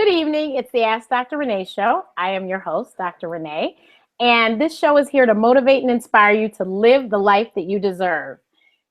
Good evening. It's the Ask Dr. Renee Show. I am your host, Dr. Renee, and this show is here to motivate and inspire you to live the life that you deserve.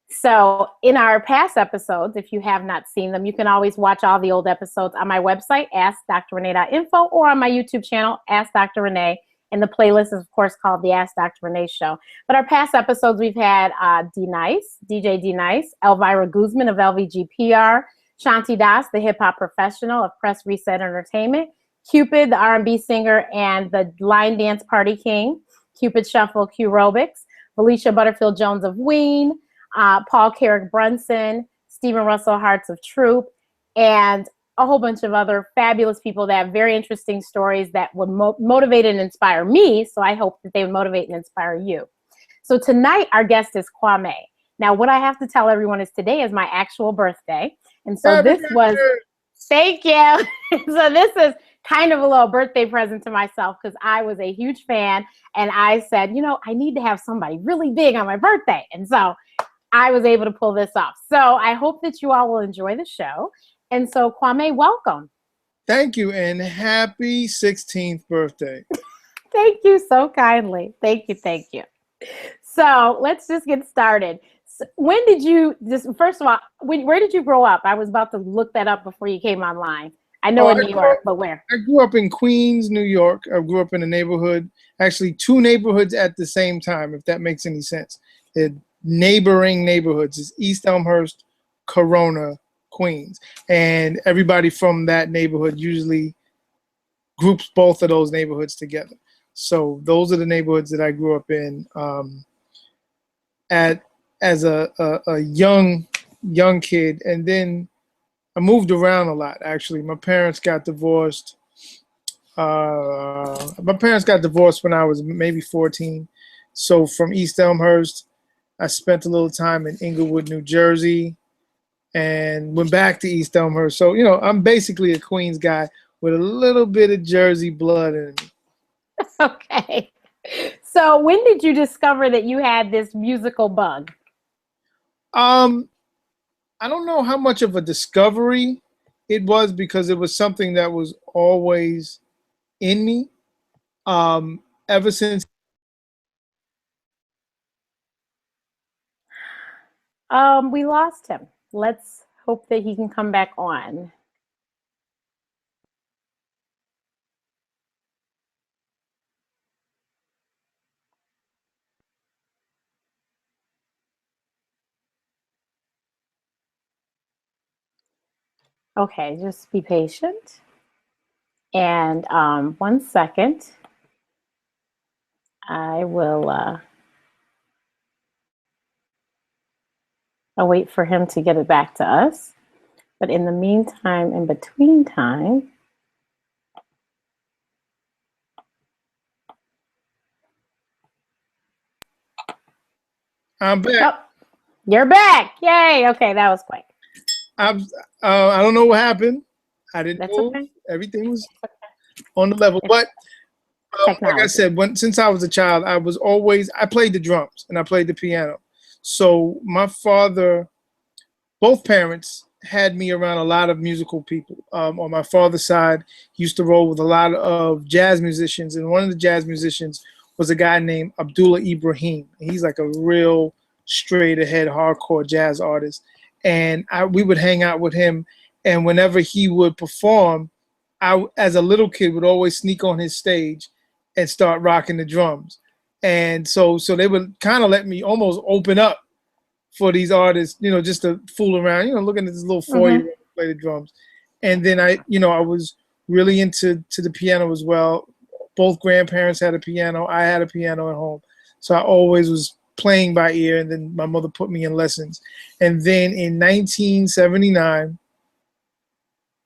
So in our past episodes, if you have not seen them, you can always watch all the old episodes on my website, AskDrRenee.info, or on my YouTube channel, Ask Dr. Renee. And the playlist is, of course, called the Ask Dr. Renee Show. But our past episodes, we've had DJ D Nice, Elvira Guzman of LVGPR, Shanti Das, the hip-hop professional of Press Reset Entertainment, Cupid, the R&B singer and the line dance party king, Cupid Shuffle, Q Robics, Felicia Butterfield Jones of Ween, Paul Carrick Brunson, Stephen Russell Hearts of Troop, and a whole bunch of other fabulous people that have very interesting stories that would motivate and inspire me. So I hope that they would motivate and inspire you. So tonight, our guest is Kwame. Now, what I have to tell everyone is today is my actual birthday. And so this was, thank you. So this is kind of a little birthday present to myself because I was a huge fan. And I said, you know, I need to have somebody really big on my birthday. And so I was able to pull this off. So I hope that you all will enjoy the show. And so, Kwame, welcome. Thank you, and happy 16th birthday. Thank you so kindly. Thank you, thank you. So let's just get started. So when did you, first of all, where did you grow up? I was about to look that up before you came online. I know in New York, but where? I grew up in Queens, New York. I grew up in a neighborhood, actually two neighborhoods at the same time, if that makes any sense. They're neighboring neighborhoods. It's East Elmhurst, Corona, Queens, and everybody from that neighborhood usually groups both of those neighborhoods together. So those are the neighborhoods that I grew up in as a young kid, and then I moved around a lot. Actually, my parents got divorced. My parents got divorced when I was maybe 14. So from East Elmhurst, I spent a little time in Englewood, New Jersey, and went back to East Elmhurst. So, you know, I'm basically a Queens guy with a little bit of Jersey blood in me. Okay. So when did you discover that you had this musical bug? I don't know how much of a discovery it was because it was something that was always in me. Ever since. We lost him. Let's hope that he can come back on. Okay, just be patient. And 1 second. I will I'll wait for him to get it back to us. But in the meantime, in between time, I'm back. Oh, you're back. Yay. Okay, that was quick. I don't know what happened. I didn't That's move. okay. Everything was on the level. But like I said, since I was a child, I played the drums and I played the piano. So my father, both parents had me around a lot of musical people. On my father's side, he used to roll with a lot of jazz musicians, and one of the jazz musicians was a guy named Abdullah Ibrahim. He's like a real straight ahead hardcore jazz artist. And we would hang out with him, and whenever he would perform, I, as a little kid, would always sneak on his stage and start rocking the drums. And so they would kind of let me almost open up for these artists, you know, just to fool around, you know, looking at this little 4-year-old play the drums. And then I was really into the piano as well. Both grandparents had a piano. I had a piano at home. So I always was playing by ear, and then my mother put me in lessons. And then in 1979,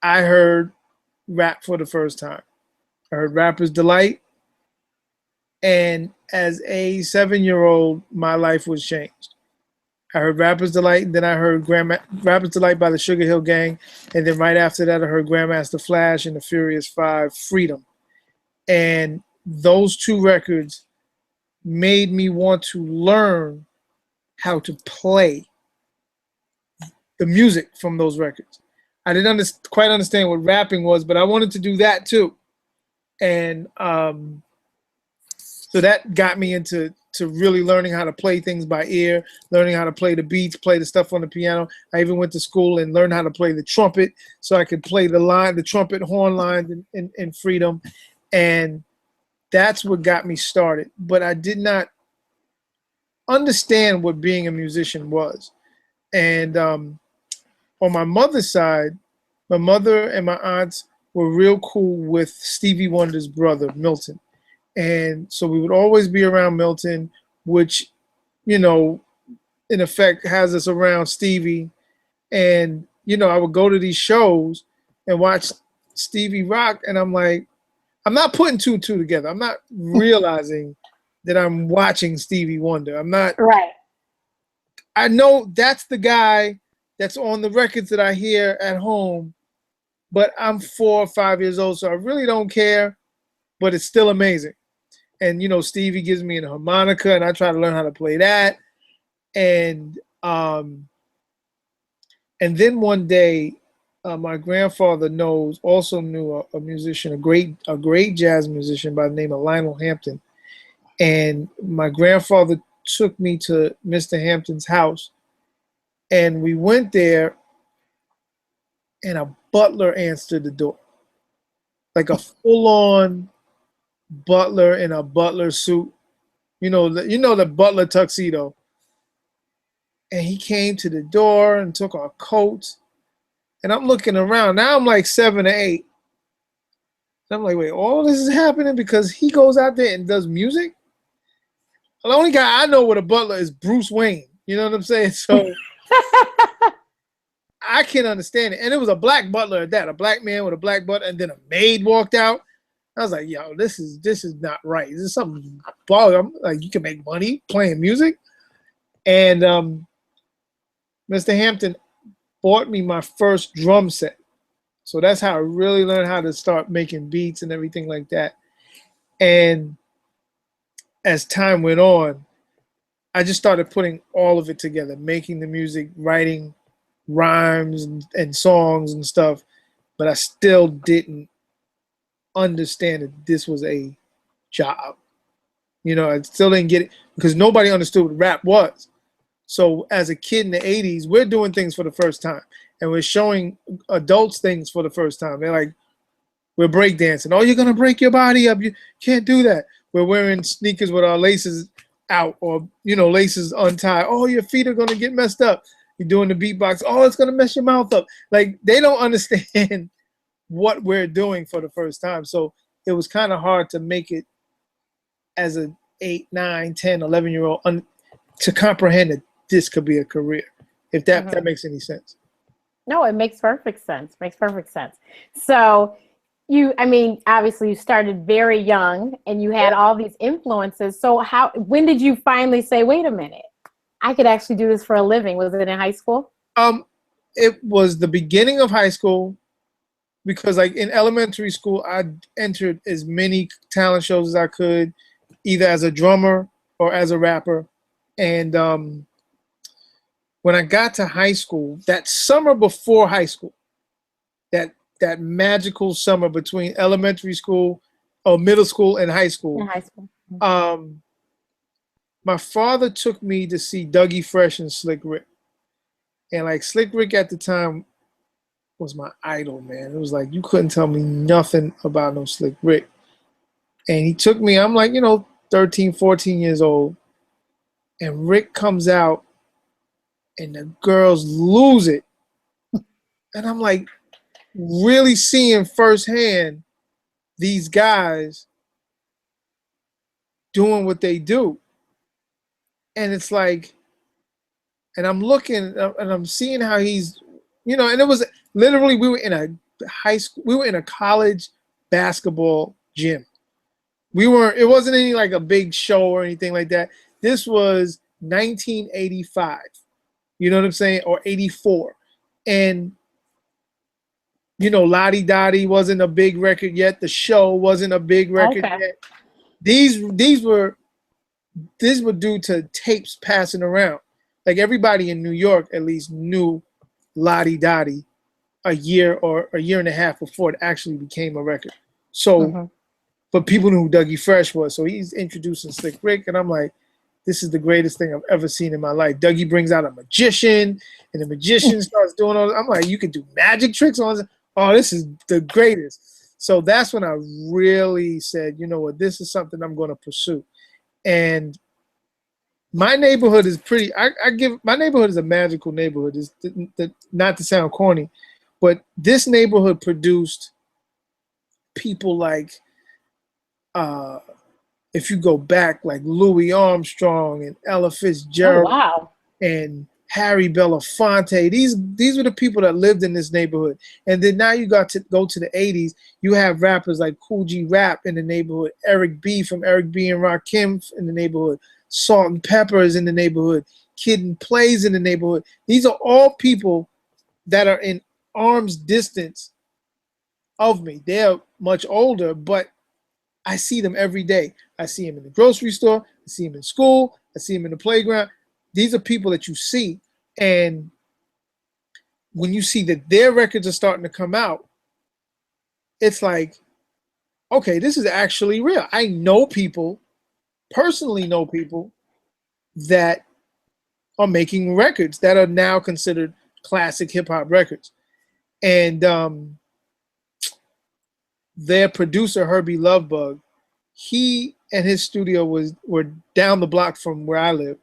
I heard rap for the first time. I heard Rapper's Delight. And as a 7-year-old, my life was changed. I heard Rapper's Delight, and then I heard Rapper's Delight by the Sugar Hill Gang. And then right after that, I heard Grandmaster Flash and the Furious Five, Freedom. And those two records made me want to learn how to play the music from those records. I didn't quite understand what rapping was, but I wanted to do that too. And so that got me into really learning how to play things by ear, learning how to play the beats, play the stuff on the piano. I even went to school and learned how to play the trumpet so I could play the trumpet horn lines in freedom. And that's what got me started. But I did not understand what being a musician was. And on my mother's side, my mother and my aunts were real cool with Stevie Wonder's brother, Milton. And so we would always be around Milton, which, you know, in effect has us around Stevie. And, you know, I would go to these shows and watch Stevie rock, and I'm like, I'm not putting two and two together. I'm not realizing that I'm watching Stevie Wonder. I'm not. Right. I know that's the guy that's on the records that I hear at home, but I'm 4 or 5 years old, so I really don't care, but it's still amazing. And, you know, Stevie gives me a harmonica, and I try to learn how to play that. And then one day, my grandfather also knew a musician, a great jazz musician by the name of Lionel Hampton. And my grandfather took me to Mr. Hampton's house, and we went there, and a butler answered the door, like a full-on butler in a butler suit, you know the butler tuxedo. And he came to the door and took our coats, and I'm looking around. Now I'm like 7 or 8. And I'm like, wait, all this is happening because he goes out there and does music? The only guy I know with a butler is Bruce Wayne. You know what I'm saying? So I can't understand it. And it was a black butler at that, a black man with a black butler, and then a maid walked out. I was like, yo, this is not right. This is something bug. I'm like, you can make money playing music. And Mr. Hampton bought me my first drum set. So that's how I really learned how to start making beats and everything like that. And as time went on, I just started putting all of it together, making the music, writing rhymes and songs and stuff. But I still didn't understand that this was a job. You know, I still didn't get it because nobody understood what rap was. So as a kid in the 80s, we're doing things for the first time, and we're showing adults things for the first time. They're like, we're breakdancing. Oh, you're going to break your body up. You can't do that. We're wearing sneakers with our laces out, or, you know, laces untied. Oh, your feet are going to get messed up. You're doing the beatbox. Oh, it's going to mess your mouth up. Like, they don't understand what we're doing for the first time. So it was kind of hard to make it as a 8, 9, 10, 11-year-old to comprehend that this could be a career, if that makes any sense. No, it makes perfect sense. Makes perfect sense. So obviously you started very young and you had all these influences. So when did you finally say, wait a minute, I could actually do this for a living? Was it in high school? It was the beginning of high school, because like in elementary school, I entered as many talent shows as I could, either as a drummer or as a rapper. And when I got to high school, that summer before high school, that magical summer between elementary school or middle school and high school. In high school. My father took me to see Dougie Fresh and Slick Rick. And like Slick Rick at the time was my idol, man. It was like you couldn't tell me nothing about no Slick Rick. And he took me, I'm like, 13, 14 years old. And Rick comes out and the girls lose it. And I'm like, really seeing firsthand these guys doing what they do. And it's like, and I'm looking and I'm seeing how he's, and it was literally, we were in a college basketball gym. It wasn't any like a big show or anything like that. This was 1985, you know what I'm saying? Or 84. And, Lottie Dottie wasn't a big record yet. The Show wasn't a big record yet. These were due to tapes passing around. Like everybody in New York at least knew Lottie Dottie a year or a year and a half before it actually became a record. So, but people knew who Dougie Fresh was. So he's introducing Slick Rick, and I'm like, this is the greatest thing I've ever seen in my life. Dougie brings out a magician, and the magician starts doing all. I'm like, you can do magic tricks on this. Oh, this is the greatest. So that's when I really said, you know what, this is something I'm going to pursue. And my neighborhood is pretty. My neighborhood is a magical neighborhood. It's not to sound corny, but this neighborhood produced people like, if you go back, like Louis Armstrong and Ella Fitzgerald, and Harry Belafonte. These were the people that lived in this neighborhood. And then now you got to go to the 80s. You have rappers like Kool G Rap in the neighborhood, Eric B from Eric B and Rakim in the neighborhood, Salt and Pepper is in the neighborhood, Kid and Plays in the neighborhood. These are all people that are in arm's distance of me. They're much older, but I see them every day. I see them in the grocery store. I see them in school. I see them in the playground. These are people that you see. And when you see that their records are starting to come out, it's like, okay, this is actually real. I know people, personally know people that are making records that are now considered classic hip hop records. And their producer, Herbie Lovebug, he and his studio were down the block from where I live.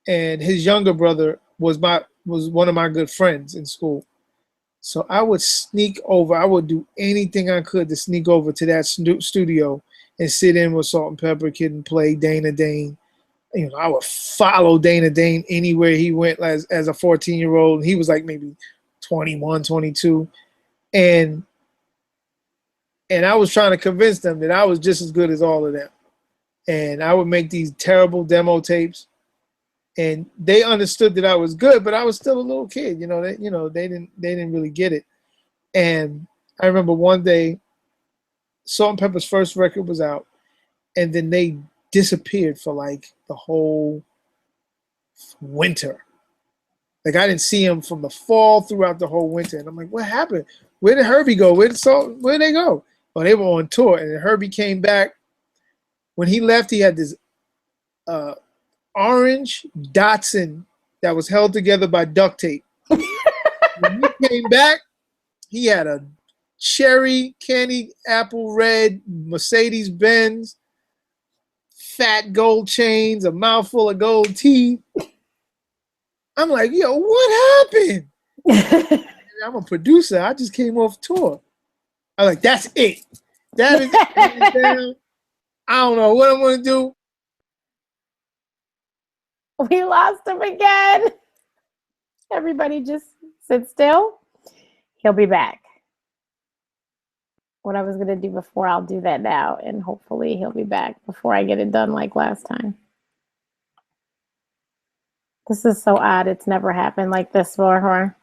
And his younger brother was one of my good friends in school. So I would sneak over. I would do anything I could to sneak over to that studio and sit in with Salt and Pepper, Kid and Play, Dana Dane. You know, I would follow Dana Dane anywhere he went as a 14-year-old. He was like maybe 21, 22. And I was trying to convince them that I was just as good as all of them. And I would make these terrible demo tapes. And they understood that I was good, but I was still a little kid. They didn't really get it. And I remember one day, Salt and Pepper's first record was out, and then they disappeared for like the whole winter. Like I didn't see them from the fall throughout the whole winter. And I'm like, what happened? Where did Herbie go? Where did they go? Oh, they were on tour. And then Herbie came back. When he left, he had this orange Datsun that was held together by duct tape. When he came back, he had a cherry candy apple red Mercedes Benz, fat gold chains, a mouthful of gold teeth. I'm like, yo, what happened? I'm a producer. I just came off tour. I'm like, that's it. That is it. I don't know what I'm going to do. We lost him again. Everybody just sit still. He'll be back. What I was going to do before, I'll do that now. And hopefully he'll be back before I get it done like last time. This is so odd. It's never happened like this for her.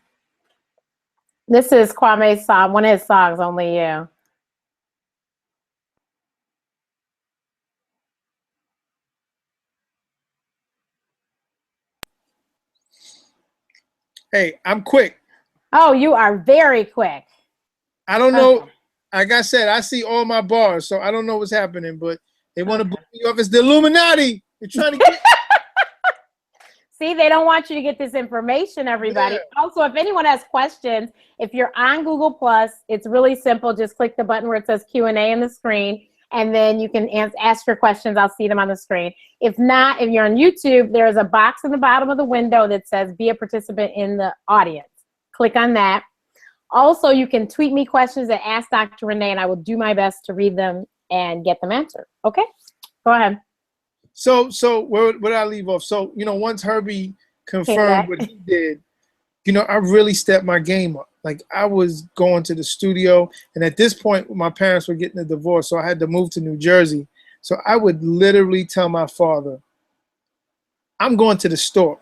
This is Kwame's song, one of his songs, Ownlee Eue. Hey, I'm quick. Oh, you are very quick. I don't know. Like I said, I see all my bars, so I don't know what's happening, but they want to book me off. It's the Illuminati. They're trying to get. See, they don't want you to get this information, everybody. Yeah. Also, if anyone has questions, if you're on Google+, it's really simple. Just click the button where it says Q&A on the screen, and then you can ask your questions. I'll see them on the screen. If not, if you're on YouTube, there's a box in the bottom of the window that says be a participant in the audience. Click on that. Also, you can tweet me questions and ask Dr. Renee, and I will do my best to read them and get them answered. Okay? Go ahead. So where did I leave off? So, once Herbie confirmed what he did, I really stepped my game up. Like, I was going to the studio, and at this point, my parents were getting a divorce, so I had to move to New Jersey. So I would literally tell my father, I'm going to the store.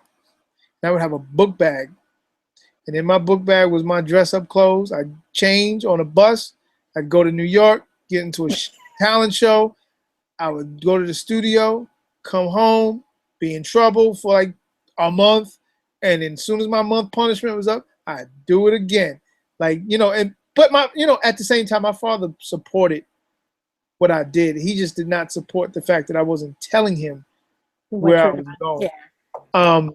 And I would have a book bag. And in my book bag was my dress-up clothes. I'd change on a bus. I'd go to New York, get into a talent show. I would go to the studio, come home, be in trouble for like a month. And then as soon as my month punishment was up, I'd do it again. Like, but at the same time, my father supported what I did. He just did not support the fact that I wasn't telling him where I was going. I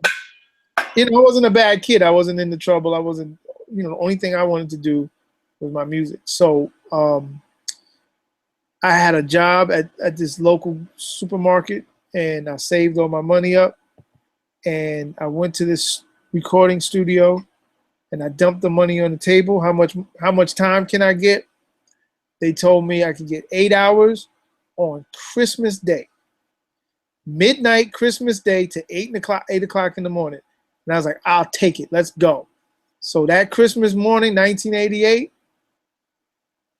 wasn't a bad kid. I wasn't into trouble. I wasn't, the only thing I wanted to do was my music. So I had a job at this local supermarket, and I saved all my money up, and I went to this recording studio, and I dumped the money on the table. How much time can I get? They told me I could get 8 hours on Christmas Day. Midnight Christmas Day to 8 o'clock in the morning. And I was like, I'll take it. Let's go. So that Christmas morning, 1988,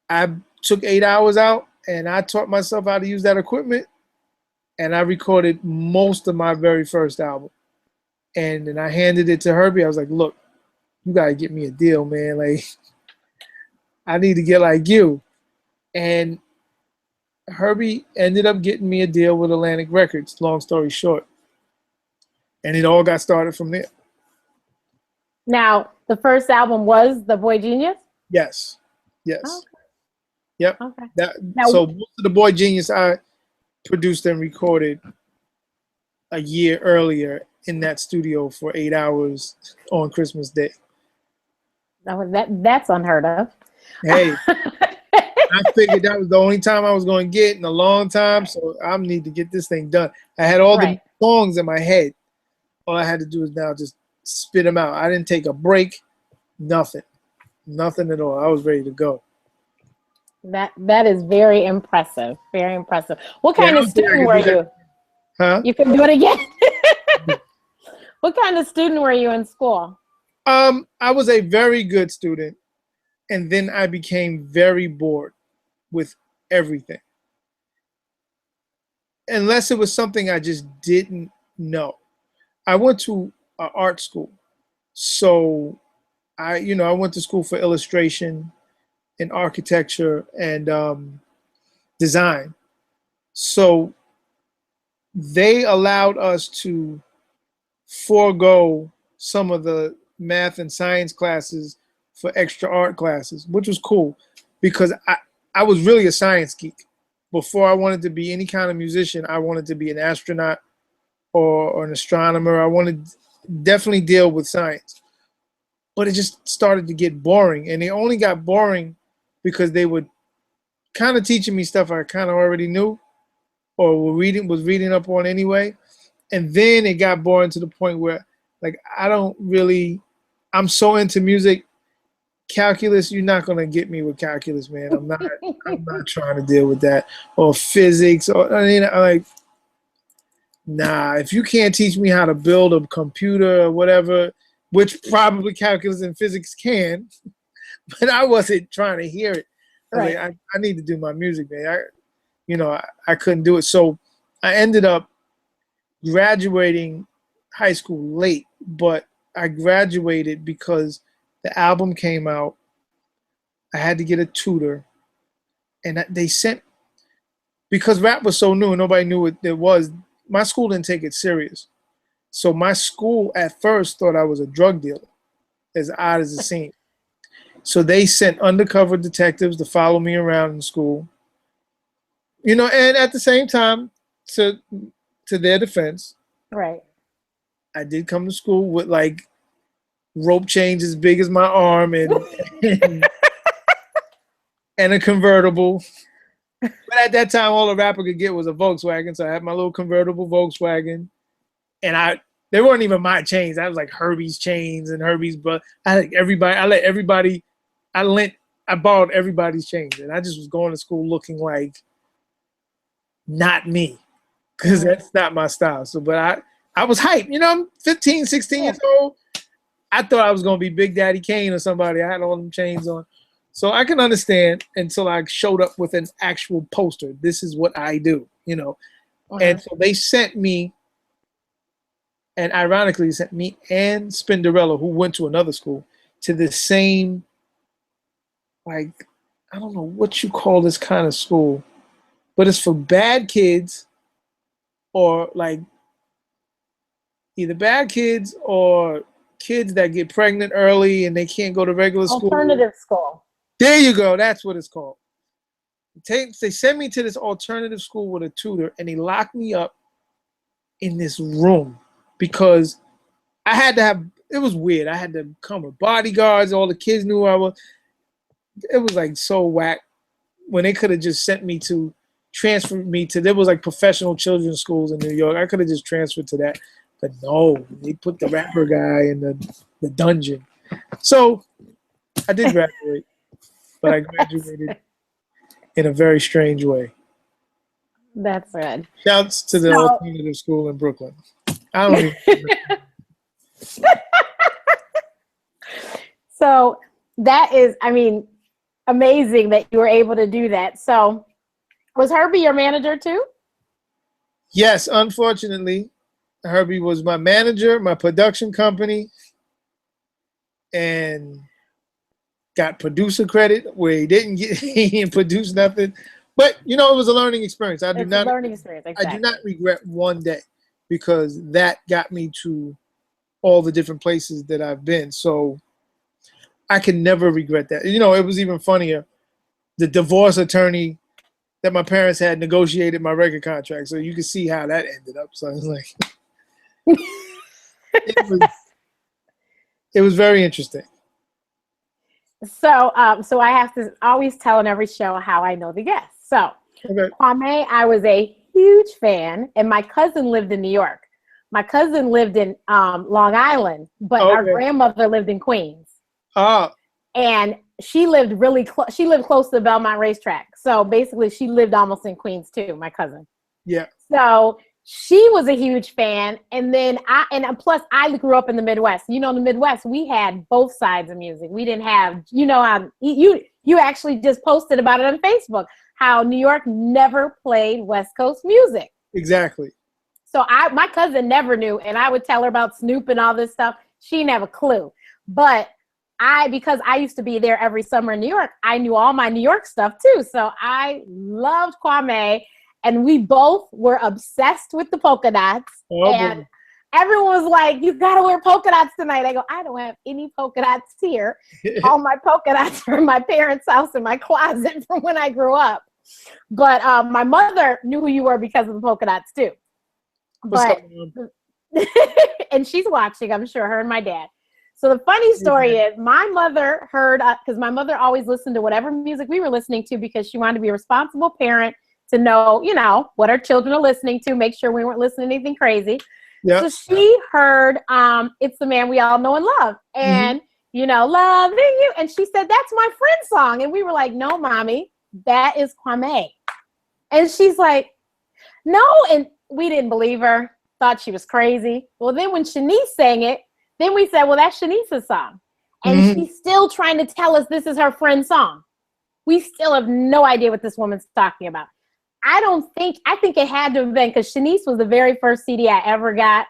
I took 8 hours out, and I taught myself how to use that equipment, and I recorded most of my very first album. And then I handed it to Herbie. I was like, look, you got to get me a deal, man. Like, I need to get like you. And Herbie ended up getting me a deal with Atlantic Records, long story short. And it all got started from there. Now, the first album was The Boy Genius? Yes. Yes. Okay. Yep. Okay. So most of The Boy Genius I produced and recorded a year earlier in that studio for 8 hours on Christmas Day. That's unheard of. Hey, I figured that was the only time I was going to get in a long time, so I need to get this thing done. I had all the songs in my head. All I had to do is now just spit them out. I didn't take a break, nothing at all. I was ready to go. That is very impressive. Very impressive. What kind of student were you? Huh? You can do it again. What kind of student were you in school? I was a very good student, and then I became very bored with everything. Unless it was something I just didn't know. I went to art school. So I went to school for illustration and architecture and design. So they allowed us to forego some of the math and science classes for extra art classes, which was cool because I was really a science geek. Before I wanted to be any kind of musician, I wanted to be an astronaut or an astronomer. I wanted to definitely deal with science. But it just started to get boring. And it only got boring because they were kind of teaching me stuff I kind of already knew or was reading up on anyway. And then it got boring to the point where, like, I'm so into music. Calculus, you're not gonna get me with calculus, man. I'm not trying to deal with that. Or physics, nah. If you can't teach me how to build a computer or whatever, which probably calculus and physics can, but I wasn't trying to hear it. I need to do my music, man. I couldn't do it. So I ended up graduating high school late, but I graduated because the album came out. I had to get a tutor, and because rap was so new and nobody knew what it was, my school didn't take it serious. So my school at first thought I was a drug dealer, as odd as it seemed. So they sent undercover detectives to follow me around in school. And at the same time, to their defense, right, I did come to school with like rope chains as big as my arm and a convertible. But at that time, all a rapper could get was a Volkswagen. So I had my little convertible Volkswagen, and they weren't even my chains. I was like Herbie's chains and Herbie's, but I borrowed everybody's chains, and I just was going to school looking like not me, because that's not my style. So, but I was hyped. I'm 15, 16 years old. I thought I was going to be Big Daddy Kane or somebody. I had all them chains on. So I can understand until I showed up with an actual poster. This is what I do, And so they sent me, and ironically sent me and Spinderella, who went to another school, to the same, like, I don't know what you call this kind of school, but it's for bad kids, or like either bad kids or kids that get pregnant early and they can't go to regular school. Alternative school. There you go. That's what it's called. They sent me to this alternative school with a tutor, and they locked me up in this room because I had to have, it was weird. I had to come with bodyguards. All the kids knew I was. It was like so whack when they could have just sent me to, transferred me to, there was like professional children's schools in New York. I could have just transferred to that. But no, they put the rapper guy in the dungeon. So I did graduate, but I graduated in a very strange way. That's good. Shouts to the alternative school in Brooklyn. I don't even So that is, I mean, amazing that you were able to do that. So was Herbie your manager too? Yes, unfortunately. Herbie was my manager, my production company, and got producer credit where he didn't produce nothing. But you know, it was a learning experience. I do not regret one day because that got me to all the different places that I've been. So I can never regret that. You know, it was even funnier. The divorce attorney that my parents had negotiated my record contract, so you can see how that ended up. So I was like, it was very interesting. So, so I have to always tell on every show how I know the guests. So, okay. Kwame, I was a huge fan, and my cousin lived in New York. My cousin lived in Long Island, but our grandmother lived in Queens. Oh. And she lived really close. She lived close to the Belmont racetrack. So basically, she lived almost in Queens too. My cousin. Yeah. So she was a huge fan, and then plus I grew up in the Midwest. You know, in the Midwest, we had both sides of music. We didn't have, you know, you actually just posted about it on Facebook how New York never played West Coast music. Exactly. So my cousin never knew, and I would tell her about Snoop and all this stuff. She didn't have a clue. But because I used to be there every summer in New York, I knew all my New York stuff too. So I loved Kwame, and we both were obsessed with the polka dots. Oh, and everyone was like, "You gotta wear polka dots tonight." I go, "I don't have any polka dots here. All my polka dots are in my parents' house in my closet from when I grew up." But my mother knew who you were because of the polka dots too. But and she's watching, I'm sure, her and my dad. So the funny story is my mother heard, because my mother always listened to whatever music we were listening to because she wanted to be a responsible parent to know, you know, what our children are listening to, make sure we weren't listening to anything crazy. Yep. So she heard It's the Man We All Know and Love. And, you know, loving you. And she said, "That's my friend's song." And we were like, "No, Mommy, that is Kwame." And she's like, "No." And we didn't believe her, thought she was crazy. Well, then when Shanice sang it, then we said, "Well, that's Shanice's song." And she's still trying to tell us this is her friend's song. We still have no idea what this woman's talking about. I think it had to have been because Shanice was the very first CD I ever got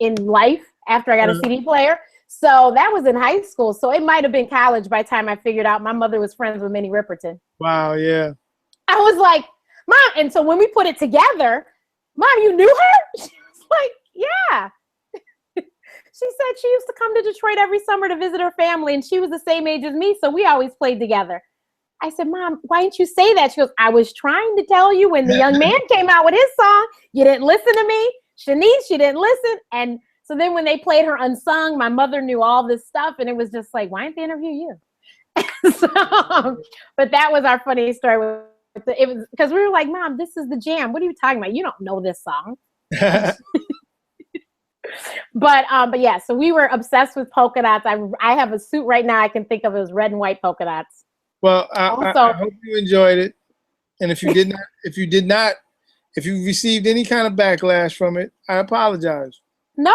in life after I got a CD player. So that was in high school. So it might have been college by the time I figured out my mother was friends with Minnie Riperton. Wow, yeah. I was like, "Mom," and so when we put it together, "Mom, you knew her?" She was like, "Yeah." She said she used to come to Detroit every summer to visit her family, and she was the same age as me, so we always played together. I said, "Mom, why didn't you say that?" She goes, "I was trying to tell you when the young man came out with his song, you didn't listen to me. Shanice, you didn't listen." And so then when they played her unsung, my mother knew all this stuff, and it was just like, "Why didn't they interview you?" But that was our funny story. It was because we were like, "Mom, this is the jam. What are you talking about? You don't know this song." But yeah, so we were obsessed with polka dots. I have a suit right now I can think of as red and white polka dots. Well, I hope you enjoyed it. And if you did not, if you received any kind of backlash from it, I apologize. No,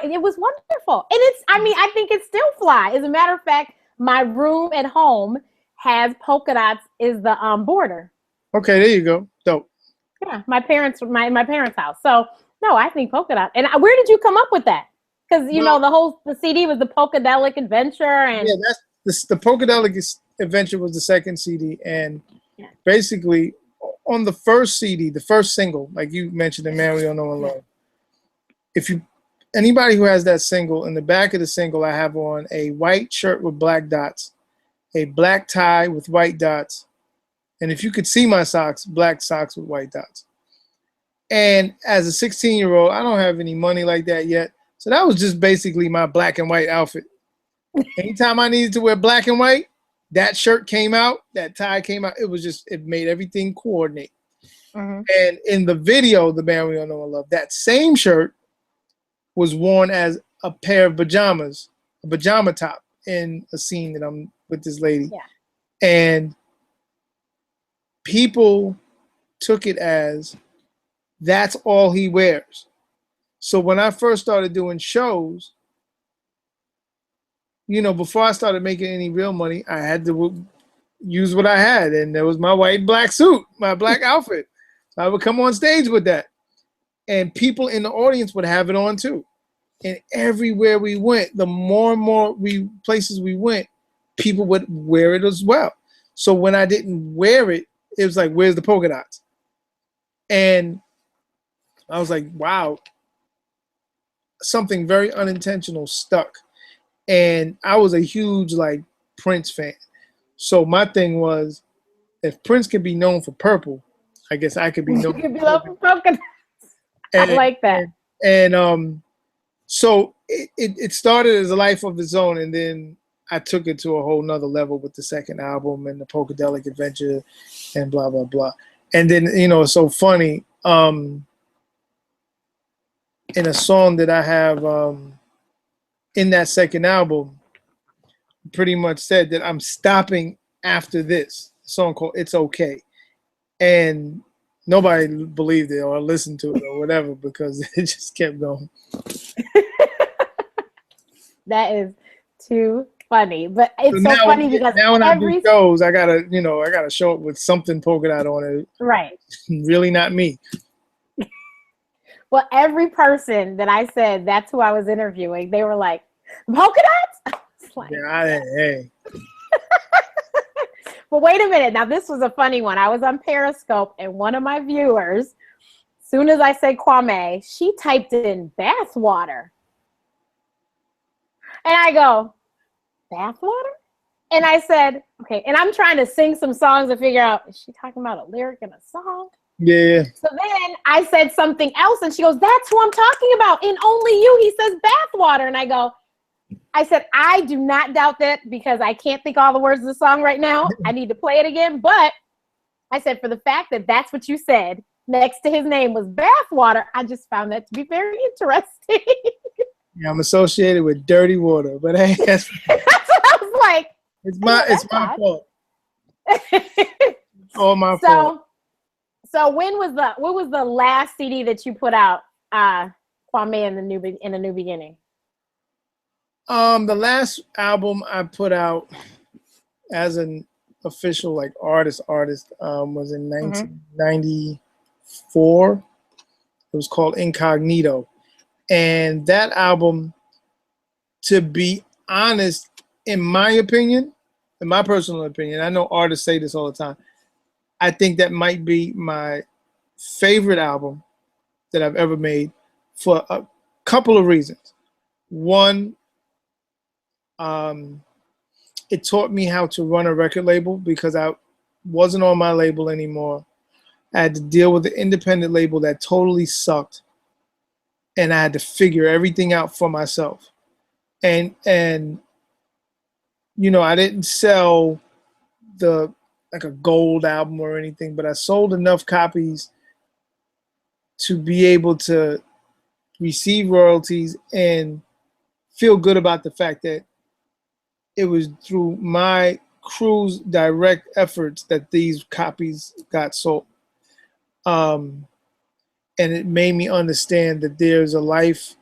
it was wonderful. And I think it still fly. As a matter of fact, my room at home has polka dots is the border. Okay, there you go. Dope. Yeah, my parents' house. So no, I think polka dot. And where did you come up with that? Because you know the CD was the Polkadelic Adventure, and yeah, that's the Polkadelic Adventure was the second CD, and basically on the first CD, the first single, like you mentioned, "The Man We All Know and Love." anybody who has that single, in the back of the single, I have on a white shirt with black dots, a black tie with white dots, and if you could see my socks, black socks with white dots. And as a 16-year-old, I don't have any money like that yet. So that was just basically my black and white outfit. Anytime I needed to wear black and white, that shirt came out, that tie came out. It was just, it made everything coordinate. Mm-hmm. And in the video, The Band We All Know and Love, that same shirt was worn as a pair of pajamas, a pajama top in a scene that I'm with this lady. Yeah. And people took it as that's all he wears. So when I first started doing shows, you know, before I started making any real money, I had to use what I had. And there was my white and black suit, my black outfit. So I would come on stage with that. And people in the audience would have it on too. And everywhere we went, the more and more places we went, people would wear it as well. So when I didn't wear it, it was like, where's the polka dots? And I was like, wow, something very unintentional stuck. And I was a huge like Prince fan. So my thing was, if Prince can be known for purple, I guess I could be known for polka dots. I like that. And so it started as a life of its own, and then I took it to a whole nother level with the second album and the Polkadelic Adventure and blah, blah, blah. And then, you know, it's so funny, in a song that I have in that second album, pretty much said that I'm stopping after this, a song called It's Okay. And nobody believed it or listened to it or whatever because it just kept going. That is too funny, but it's so funny because now when I do shows, I gotta show up with something polka dot on it. Right. Really not me. Well, every person that I said that's who I was interviewing, they were like, polka dots? Like, yeah, hey. But wait a minute. Now, this was a funny one. I was on Periscope, and one of my viewers, as soon as I said Kwame, she typed in bath water. And I go, bath water? And I said, okay. And I'm trying to sing some songs to figure out, is she talking about a lyric in a song? Yeah. So then I said something else, and she goes, that's who I'm talking about. In Ownlee Eue, he says bath water. And I said, I do not doubt that because I can't think all the words of the song right now. I need to play it again. But I said, for the fact that that's what you said, next to his name was bath water, I just found that to be very interesting. Yeah, I'm associated with dirty water, but hey, that's what I was like. It's my fault. All my fault. So what was the last CD that you put out, Kwame in the New Beginning? The last album I put out as an official like artist was in 1994. It was called Incognito. And that album, to be honest, in my personal opinion, I know artists say this all the time, I think that might be my favorite album that I've ever made for a couple of reasons. One, it taught me how to run a record label because I wasn't on my label anymore. I had to deal with the independent label that totally sucked. And I had to figure everything out for myself. And you know, I didn't sell like a gold album or anything, but I sold enough copies to be able to receive royalties and feel good about the fact that it was through my crew's direct efforts that these copies got sold. And it made me understand that there's a life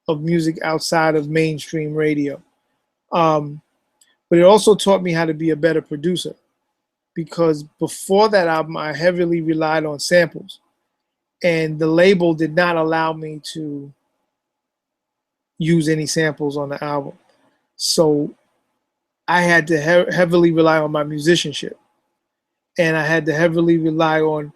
of music outside of mainstream radio. But it also taught me how to be a better producer because before that album, I heavily relied on samples. And the label did not allow me to use any samples on the album. So I had to heavily rely on my musicianship. And I had to heavily rely on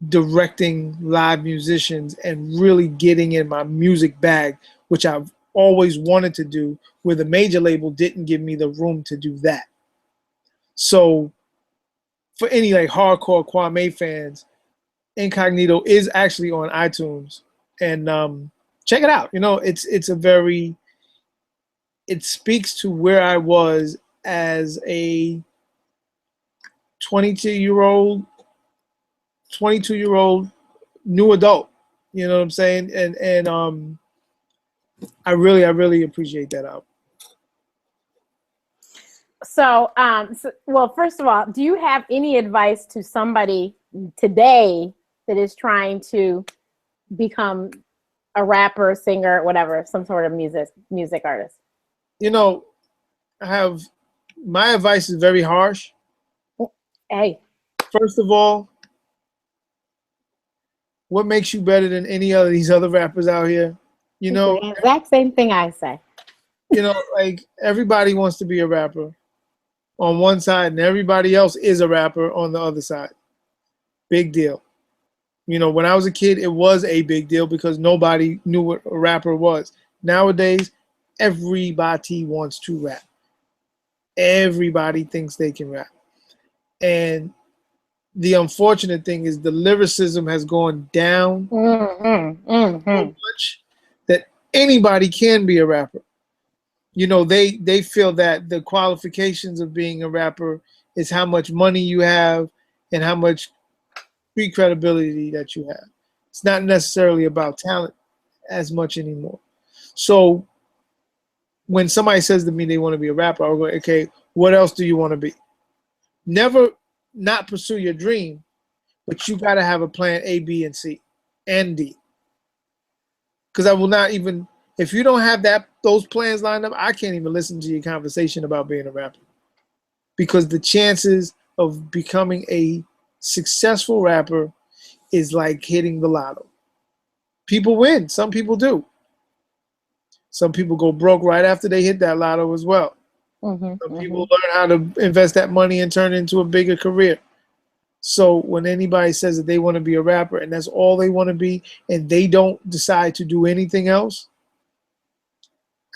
directing live musicians and really getting in my music bag, which I've always wanted to do, where the major label didn't give me the room to do that. So for any like hardcore Kwame fans, Incognito is actually on iTunes, and check it out. You know, it speaks to where I was as a 22-year-old new adult. You know what I'm saying? And I really appreciate that album. So, well, first of all, do you have any advice to somebody today that is trying to become a rapper, singer, whatever, some sort of music artist? You know, my advice is very harsh. Hey. First of all, what makes you better than any of these other rappers out here? You know, the exact same thing I say. You know, like everybody wants to be a rapper on one side and everybody else is a rapper on the other side. Big deal. You know, when I was a kid, it was a big deal because nobody knew what a rapper was. Nowadays, everybody wants to rap. Everybody thinks they can rap. And the unfortunate thing is the lyricism has gone down so much that anybody can be a rapper. You know, they feel that the qualifications of being a rapper is how much money you have and how much street credibility that you have. It's not necessarily about talent as much anymore. So when somebody says to me they want to be a rapper, I'll go, okay, what else do you want to be? Never not pursue your dream, but you got to have a plan A, B, and C, and D. Because I will not even, if you don't have those plans lined up, I can't even listen to your conversation about being a rapper. Because the chances of becoming a successful rapper is like hitting the lotto. People win. Some people do. Some people go broke right after they hit that lotto as well. Some people learn how to invest that money and turn it into a bigger career. So when anybody says that they want to be a rapper and that's all they want to be and they don't decide to do anything else,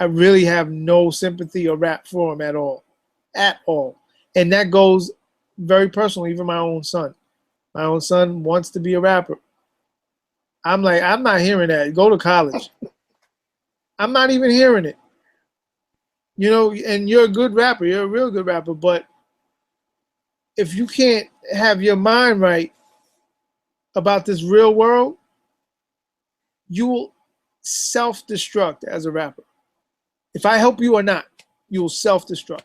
I really have no sympathy or rap for them at all. At all. And that goes very personal, even my own son. My own son wants to be a rapper. I'm like, I'm not hearing that. Go to college. I'm not even hearing it. You know, and you're a good rapper. You're a real good rapper. But if you can't have your mind right about this real world, you will self-destruct as a rapper. If I help you or not, you will self-destruct.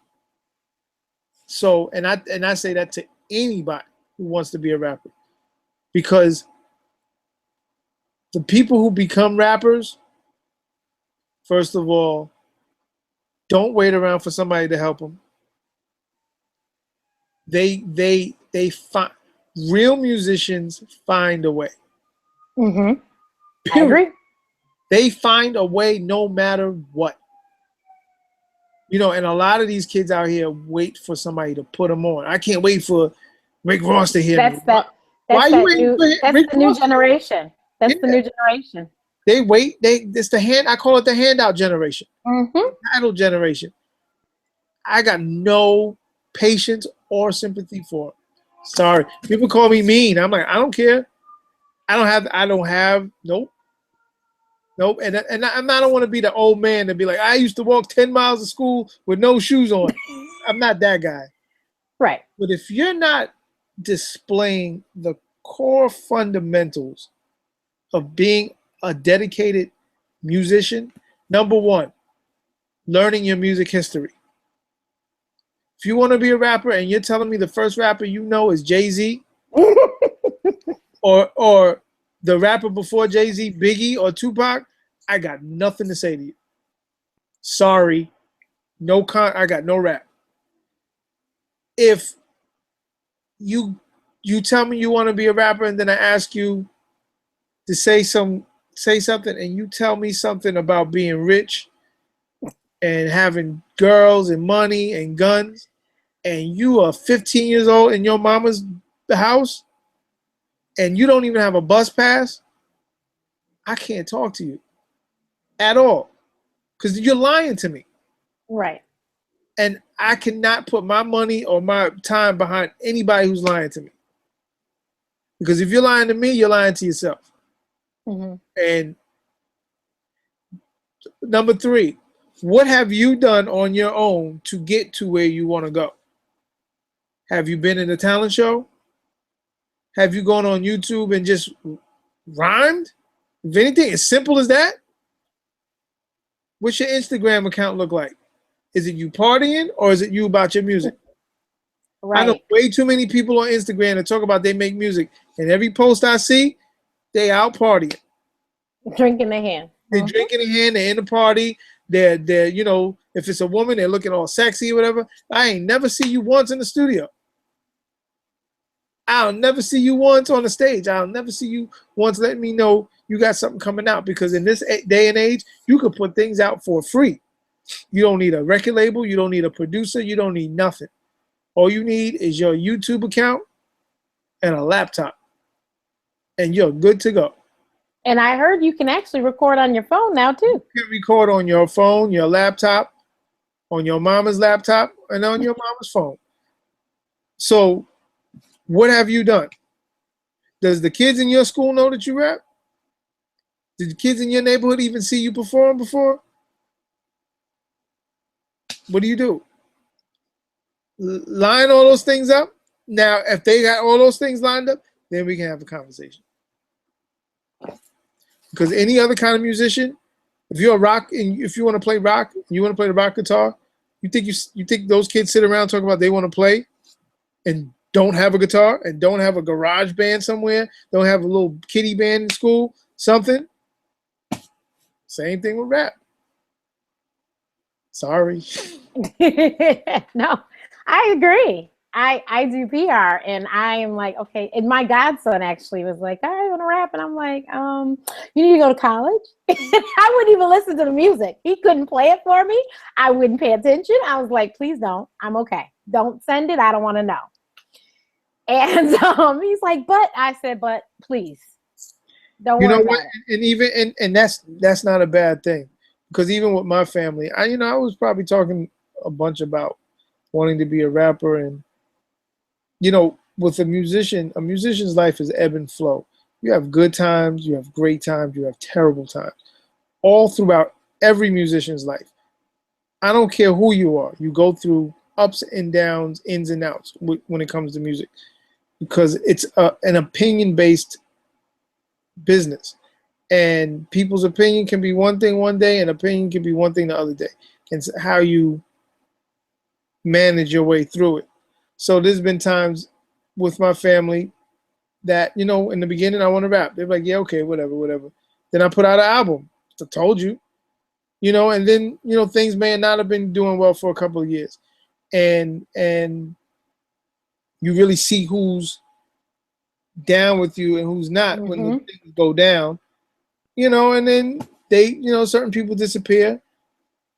So, and I say that to anybody who wants to be a rapper, because the people who become rappers, first of all, don't wait around for somebody to help them. They find, real musicians find a way. I agree. They find a way no matter what. You know, and a lot of these kids out here wait for somebody to put them on. I can't wait for Rick Ross to hear me. That's the new generation. That's the new generation. They wait. It's the hand. I call it the handout generation. Title generation. I got no patience or sympathy for it. Sorry, people call me mean. I'm like, I don't care. I don't have. Nope. And I don't want to be the old man to be like, I used to walk 10 miles to school with no shoes on. I'm not that guy. Right. But if you're not displaying the core fundamentals of being a dedicated musician, number one, learning your music history. If you want to be a rapper and you're telling me the first rapper you know is Jay-Z or the rapper before Jay-Z, Biggie or Tupac, I got nothing to say to you. Sorry. I got no rap. If you tell me you want to be a rapper and then I ask you to say something and you tell me something about being rich and having girls and money and guns, and you are 15 years old in your mama's house and you don't even have a bus pass, I can't talk to you at all because you're lying to me. Right. And I cannot put my money or my time behind anybody who's lying to me. Because if you're lying to me, you're lying to yourself. Mm-hmm. And number 3, what have you done on your own to get to where you want to go? Have you been in a talent show? Have you gone on YouTube and just rhymed? If anything, as simple as that. What's your Instagram account look like? Is it you partying or is it you about your music? Right. I know way too many people on Instagram that talk about they make music, and every post I see, they out partying. Drinking in hand. They're drinking in hand, they're in the party, they're you know, if it's a woman, they're looking all sexy or whatever. I ain't never see you once in the studio. I'll never see you once on the stage. I'll never see you once letting me know you got something coming out, because in this day and age, you can put things out for free. You don't need a record label. You don't need a producer. You don't need nothing. All you need is your YouTube account and a laptop, and you're good to go. And I heard you can actually record on your phone now, too. You can record on your phone, your laptop, on your mama's laptop, and on your mama's phone. So what have you done? Does the kids in your school know that you rap? Did the kids in your neighborhood even see you perform before? What do? Line all those things up. Now, if they got all those things lined up, then we can have a conversation. Because any other kind of musician, if you're a rock and if you want to play rock, you want to play the rock guitar, you think those kids sit around talking about they want to play and don't have a guitar and don't have a garage band somewhere, don't have a little kiddie band in school, something? Same thing with rap. Sorry. No, I agree. I do PR, and I am like, okay. And my godson actually was like, I want to rap, and I'm like, you need to go to college. I wouldn't even listen to the music. He couldn't play it for me. I wouldn't pay attention. I was like, please don't. I'm okay. Don't send it. I don't want to know. And he's like, but I said, but please, don't worry about it. And even and that's not a bad thing, because even with my family, I was probably talking a bunch about wanting to be a rapper, and with a musician's life is ebb and flow. You have good times, you have great times, you have terrible times, all throughout every musician's life. I don't care who you are, you go through ups and downs, ins and outs when it comes to music, because it's an opinion-based business, and people's opinion can be one thing one day, and opinion can be one thing the other day, and it's how you manage your way through it. So there's been times with my family that, in the beginning I want to rap. They're like, yeah, okay, whatever. Then I put out an album. I told you, and then, things may not have been doing well for a couple of years. And you really see who's down with you and who's not when the things go down, and then they, certain people disappear.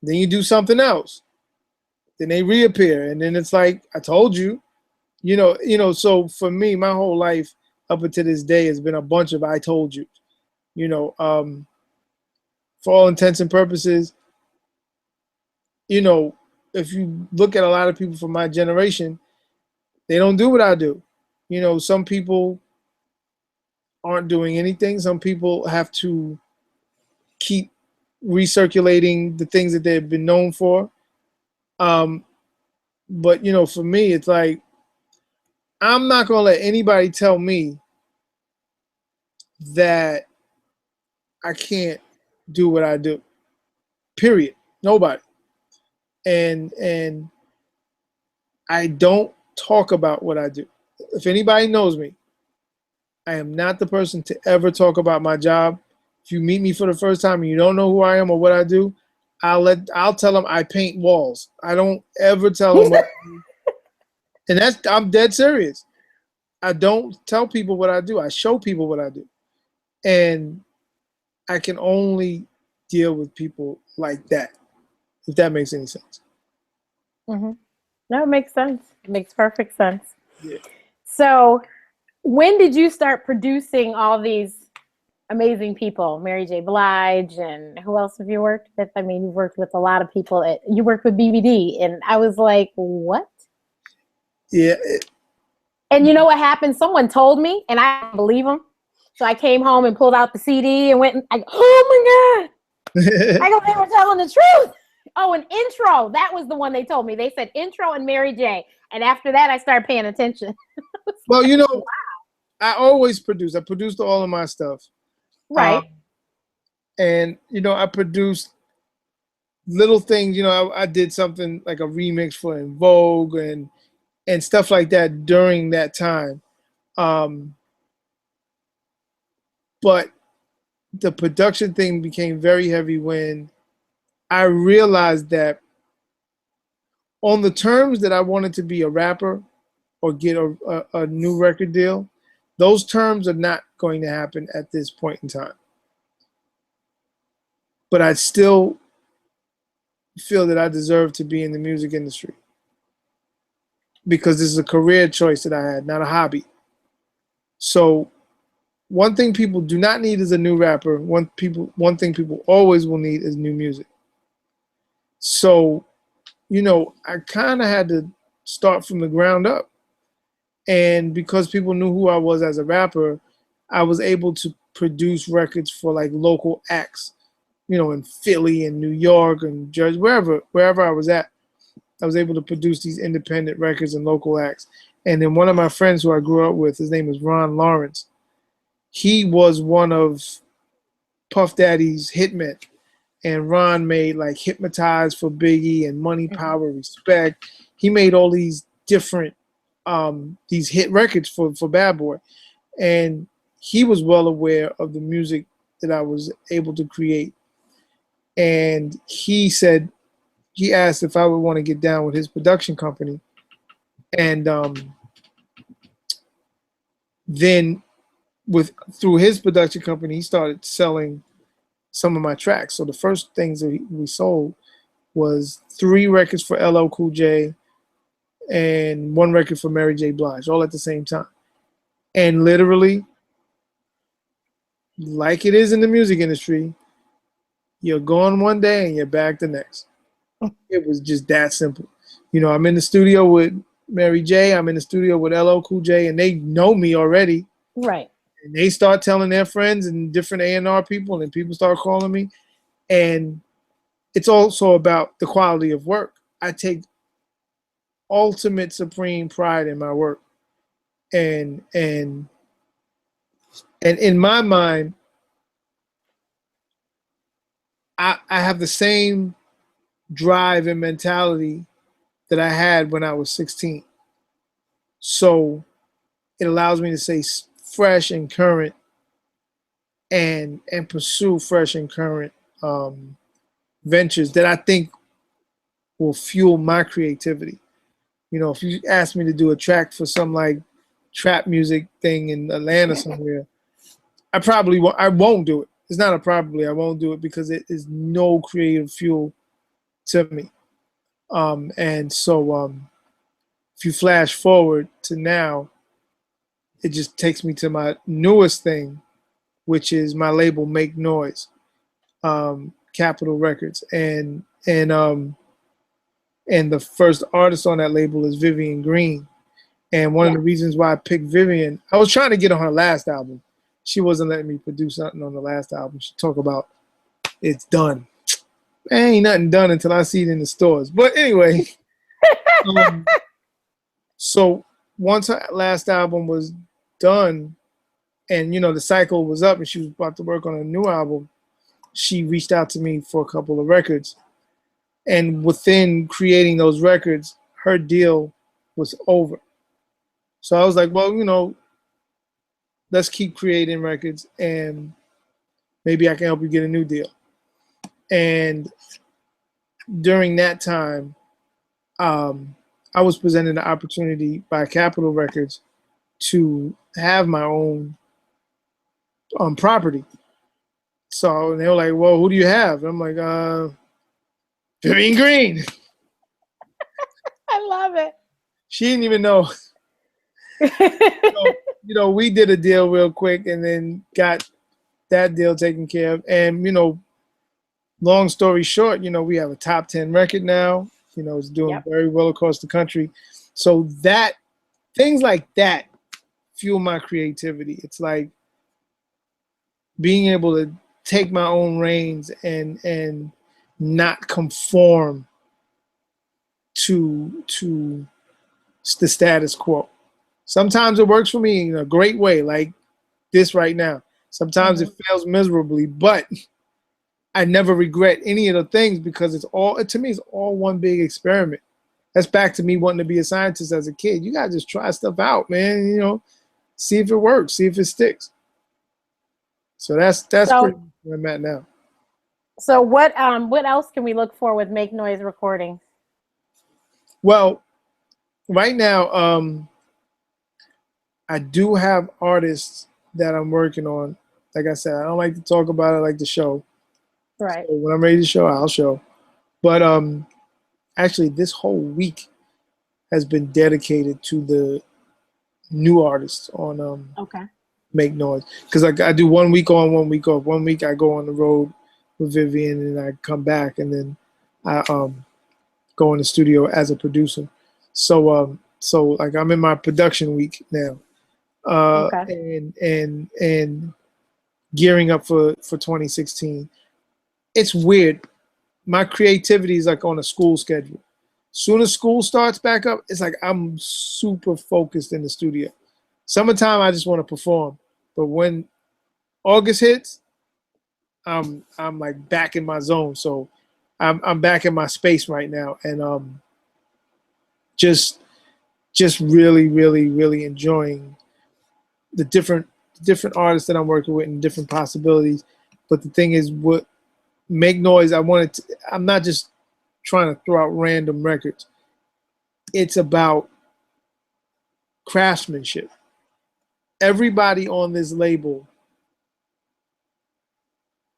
Then you do something else. Then they reappear, and then it's like, I told you, so for me, my whole life up until this day has been a bunch of I told you, for all intents and purposes, if you look at a lot of people from my generation, they don't do what I do. Some people aren't doing anything. Some people have to keep recirculating the things that they've been known for. But for me, it's like, I'm not gonna let anybody tell me that I can't do what I do. Period. Nobody. And I don't talk about what I do. If anybody knows me, I am not the person to ever talk about my job. If you meet me for the first time and you don't know who I am or what I do, I'll tell them I paint walls. I don't ever tell them what I do. And I'm dead serious. I don't tell people what I do. I show people what I do. And I can only deal with people like that, if that makes any sense. No, it makes sense. It makes perfect sense. Yeah. So When did you start producing all these amazing people? Mary J Blige, and who else have you worked with? I mean, you worked with a lot of people. You worked with BBD, and I was like, what? Yeah. And you know what happened? Someone told me, and I didn't believe them. So I came home and pulled out the CD and went, and oh my God. I go, they were telling the truth. Oh, an intro. That was the one they told me. They said intro and Mary J. And after that, I started paying attention. Well, you know, wow. I always produce. I produced all of my stuff. Right. And, you know, I produced little things. You know, I did something like a remix for En Vogue and stuff like that during that time. But the production thing became very heavy when I realized that on the terms that I wanted to be a rapper or get a new record deal, those terms are not going to happen at this point in time. But I still feel that I deserve to be in the music industry because this is a career choice that I had, not a hobby. So one thing people do not need is a new rapper. One thing people always will need is new music. So, you know, I kind of had to start from the ground up. And because people knew who I was as a rapper, I was able to produce records for like local acts, you know, in Philly and New York and Jersey, wherever I was at. I was able to produce these independent records and local acts. And then one of my friends who I grew up with, his name is Ron Lawrence. He was one of Puff Daddy's hitmen. And Ron made like Hypnotize for Biggie and Money, Power, Respect. He made all these different these hit records for Bad Boy. And he was well aware of the music that I was able to create. And he asked if I would want to get down with his production company. And then through his production company, he started selling some of my tracks. So the first things that we sold was 3 records for LL Cool J and 1 record for Mary J Blige, all at the same time. And literally, like it is in the music industry, you're gone one day and you're back the next. It was just that simple. You know, I'm in the studio with Mary J, I'm in the studio with LL Cool J, and they know me already. Right. And they start telling their friends and different A&R people, and people start calling me. And it's also about the quality of work. I take ultimate supreme pride in my work. And in my mind, I have the same drive and mentality that I had when I was 16. So it allows me to stay fresh and current and pursue fresh and current ventures that I think will fuel my creativity. You know, if you ask me to do a track for some like trap music thing in Atlanta somewhere, I won't do it. It's not a probably, I won't do it because it is no creative fuel to me. And so if you flash forward to now, it just takes me to my newest thing, which is my label Make Noise, Capitol Records. And the first artist on that label is Vivian Green. And one of the reasons why I picked Vivian, I was trying to get on her last album. She wasn't letting me produce something on the last album. She talked about it's done. Ain't nothing done until I see it in the stores. But anyway, so once her last album was done and, you know, the cycle was up and she was about to work on a new album, she reached out to me for a couple of records. And within creating those records, her deal was over. So I was like, well, you know, let's keep creating records and maybe I can help you get a new deal. And during that time, I was presented the opportunity by Capitol Records to have my own property. So they were like, well, who do you have? And I'm like, Vivian Green. I love it. She didn't even know. you know, we did a deal real quick and then got that deal taken care of. And, you know, long story short, you know, we have a top 10 record now. You know, it's doing very well across the country. So that, things like that fuel my creativity. It's like being able to take my own reins and not conform to the status quo. Sometimes it works for me in a great way, like this right now. Sometimes it fails miserably, but I never regret any of the things because it's all, to me, it's all one big experiment. That's back to me wanting to be a scientist as a kid. You gotta just try stuff out, man. You know, see if it works, see if it sticks. So that's pretty much where I'm at now. So what else can we look for with Make Noise recordings? Well, right now, I do have artists that I'm working on. Like I said, I don't like to talk about it, I like to show. Right. So when I'm ready to show, I'll show. But actually, this whole week has been dedicated to the new artists on Make Noise. Because I do 1 week on, 1 week off. 1 week I go on the road with Vivian and I come back and then I go in the studio as a producer. So like I'm in my production week now. And gearing up for 2016. It's weird. My creativity is like on a school schedule. Soon as school starts back up, it's like I'm super focused in the studio. Summertime, I just want to perform. But when August hits, I'm like back in my zone. So I'm back in my space right now, and just really enjoying the different artists that I'm working with and different possibilities. But the thing is, what Make Noise, I'm not just trying to throw out random records. It's about craftsmanship. Everybody on this label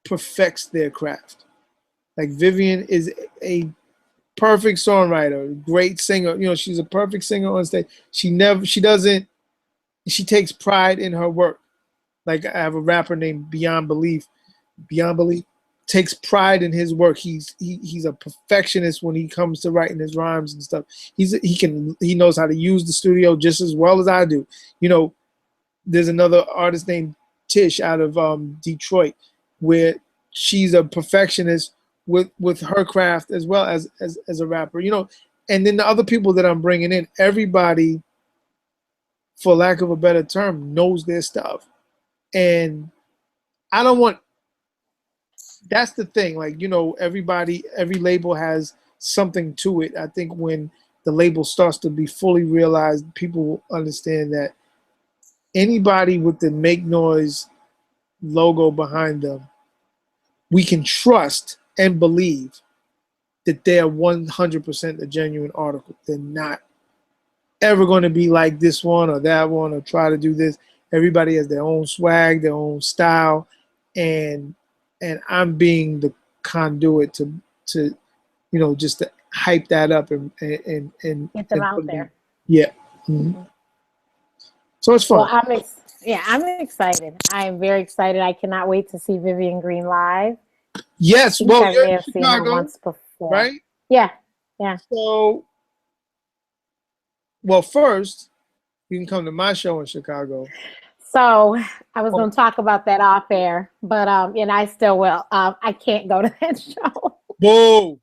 perfects their craft. Like Vivian is a perfect songwriter, great singer. You know, she's a perfect singer on stage. She takes pride in her work. Like I have a rapper named Beyond Belief. Beyond Belief takes pride in his work. He's a perfectionist when he comes to writing his rhymes and stuff. He knows how to use the studio just as well as I do. You know, there's another artist named Tish out of Detroit, where she's a perfectionist with her craft as well as a rapper. You know, and then the other people that I'm bringing in, everybody, for lack of a better term, knows their stuff. And I don't want, that's the thing, like, you know, every label has something to it. I think when the label starts to be fully realized, people will understand that anybody with the Make Noise logo behind them, we can trust and believe that they're 100% a genuine article. They're not ever going to be like this one or that one or try to do this. Everybody has their own swag, their own style, and I'm being the conduit to you know, just to hype that up and get them out there. Yeah. Mm-hmm. So it's fun. Well, I'm excited. I am very excited. I cannot wait to see Vivian Green live. Yes, well, I may have seen her once before. Right? Yeah. So, well, first, you can come to my show in Chicago. So I was going to talk about that off air, but and I still will. I can't go to that show. Whoa!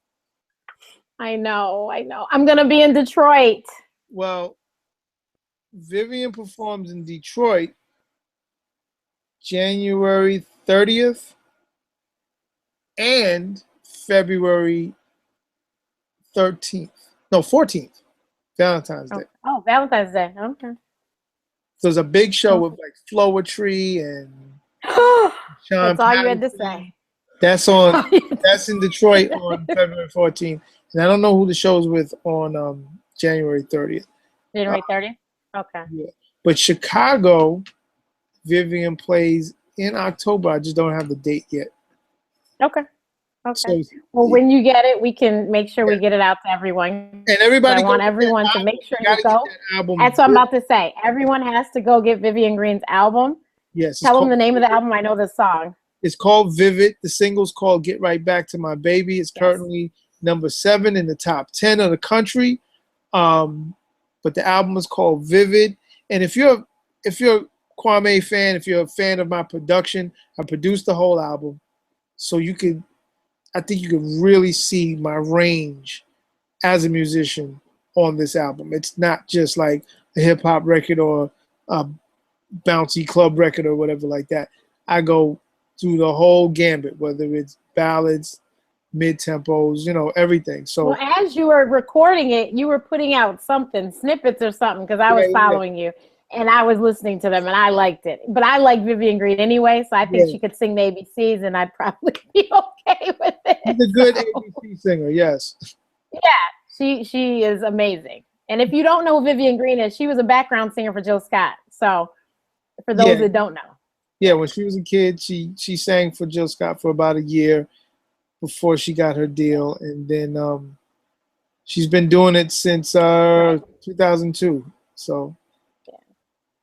I know. I'm going to be in Detroit. Well, Vivian performs in Detroit January 30th and February 13th. No, 14th. Valentine's Day. Oh, Valentine's Day. Okay. So there's a big show with like Flowetry and Sean That's all you had to say. That's in Detroit on February 14th. And I don't know who the show's with on January 30th. January 30th? Okay. Yeah. But Chicago, Vivian plays in October. I just don't have the date yet. Okay. Okay. So, well, when you get it, we can make sure we get it out to everyone. And everybody, I want everyone to make sure you go. That's what I'm about to say. Everyone has to go get Vivian Green's album. Yes. Tell them the name of the album. I know the song. It's called Vivid. The single's called Get Right Back to My Baby. It's currently number 7 in the top 10 of the country. But the album is called Vivid. And if you're a Kwame fan, if you're a fan of my production, I produced the whole album. So I think you can really see my range as a musician on this album. It's not just like a hip hop record or a bouncy club record or whatever like that. I go through the whole gambit, whether it's ballads, mid-tempos, everything. So as you were recording it, you were putting out snippets or something, because I was following you and I was listening to them and I liked it. But I like Vivian Green anyway, so I think she could sing the ABCs and I'd probably be okay with it. She's a good ABC singer, yes. Yeah, she is amazing. And if you don't know who Vivian Green is, she was a background singer for Jill Scott. So for those that don't know. Yeah, when she was a kid, she sang for Jill Scott for about a year before she got her deal, and then she's been doing it since 2002. So,